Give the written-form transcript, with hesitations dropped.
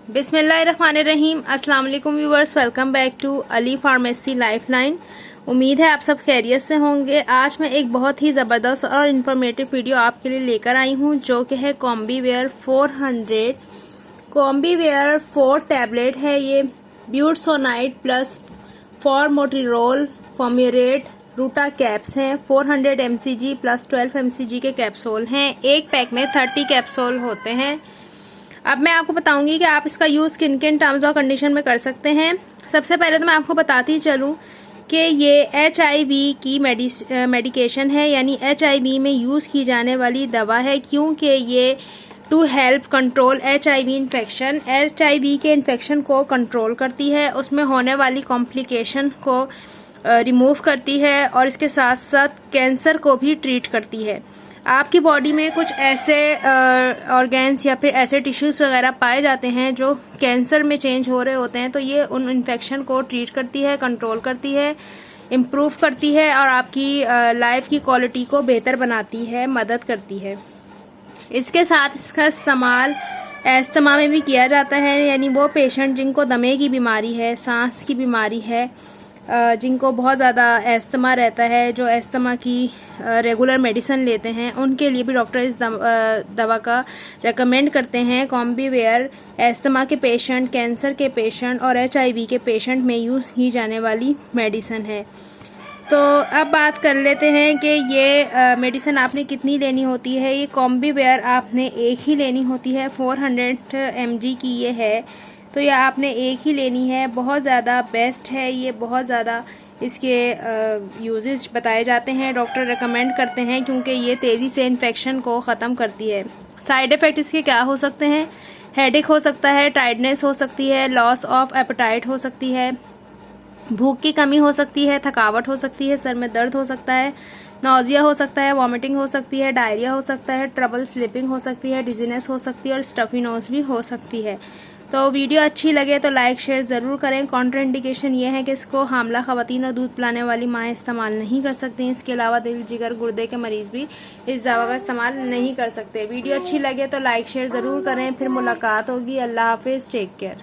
बिस्मिल्लाहिर्रहमानिर्रहीम। अस्सलाम वालेकुम viewers, welcome back to Ali pharmacy lifeline. उम्मीद है आप सब खैरियत से होंगे। आज मैं एक बहुत ही ज़बरदस्त और इन्फॉर्मेटिव वीडियो आपके लिए लेकर आई हूँ, जो कि है कॉम्बीवेयर 400 कॉम्बीवेयर 4 टैबलेट है। ये ब्यूटसोनाइट प्लस फॉर्मोटिरोल फॉर्म्यूरेट रूटा कैप्स हैं। 400 mcg प्लस 12 mcg के कैप्सूल हैं। एक पैक में 30 कैप्सूल होते हैं। अब मैं आपको बताऊंगी कि आप इसका यूज किन किन टर्म्स और कंडीशन में कर सकते हैं। सबसे पहले तो मैं आपको बताती चलूं कि ये HIV की मेडिकेशन है, यानी HIV में यूज की जाने वाली दवा है, क्योंकि ये to help control HIV infection, HIV के इन्फेक्शन को कंट्रोल करती है, उसमें होने वाली कॉम्प्लिकेशन को रिमूव करती है और इसके साथ साथ कैंसर को भी ट्रीट करती है। आपकी बॉडी में कुछ ऐसे ऑर्गेन्स या फिर ऐसे टिश्यूज वगैरह पाए जाते हैं जो कैंसर में चेंज हो रहे होते हैं, तो ये उन इन्फेक्शन को ट्रीट करती है, कंट्रोल करती है, इम्प्रूव करती है और आपकी लाइफ की क्वालिटी को बेहतर बनाती है, मदद करती है। इसके साथ इसका इस्तेमाल अस्थमा में भी किया जाता है, यानी वो पेशेंट जिनको दमे की बीमारी है, सांस की बीमारी है, जिनको बहुत ज़्यादा अस्थमा रहता है, जो अस्थमा की रेगुलर मेडिसिन लेते हैं, उनके लिए भी डॉक्टर इस दवा का रेकमेंड करते हैं। कॉम्बीवेयर अस्थमा के पेशेंट, कैंसर के पेशेंट और HIV के पेशेंट में यूज़ की जाने वाली मेडिसिन है। तो अब बात कर लेते हैं कि ये मेडिसिन आपने कितनी लेनी होती है। ये कॉम्बीवेयर आपने एक ही लेनी होती है। 400 mg की ये है, तो ये आपने एक ही लेनी है। बहुत ज़्यादा बेस्ट है ये, बहुत ज़्यादा इसके यूजेस बताए जाते हैं, डॉक्टर रेकमेंड करते हैं, क्योंकि ये तेज़ी से इन्फेक्शन को ख़त्म करती है। साइड इफ़ेक्ट इसके क्या हो सकते हैं? हेडेक हो सकता है, टायर्डनेस हो सकती है, लॉस ऑफ एपेटाइट हो सकती है, भूख की कमी हो सकती है, थकावट हो सकती है, सर में दर्द हो सकता है, नौजिया हो सकता है, वॉमिटिंग हो सकती है, डायरिया हो सकता है, ट्रबल स्लीपिंग हो सकती है, डिजीनेस हो सकती है और स्टफी नोज भी हो सकती है। तो वीडियो अच्छी लगे तो लाइक शेयर ज़रूर करें। कॉन्ट्रा इंडिकेशन ये है कि इसको हामला ख़वातीन और दूध पिलाने वाली माएँ इस्तेमाल नहीं कर सकती। इसके अलावा दिल, जिगर, गुर्दे के मरीज़ भी इस दवा का इस्तेमाल नहीं कर सकते। वीडियो अच्छी लगे तो लाइक शेयर ज़रूर करें। फिर मुलाकात होगी। अल्लाह हाफिज़, टेक केयर।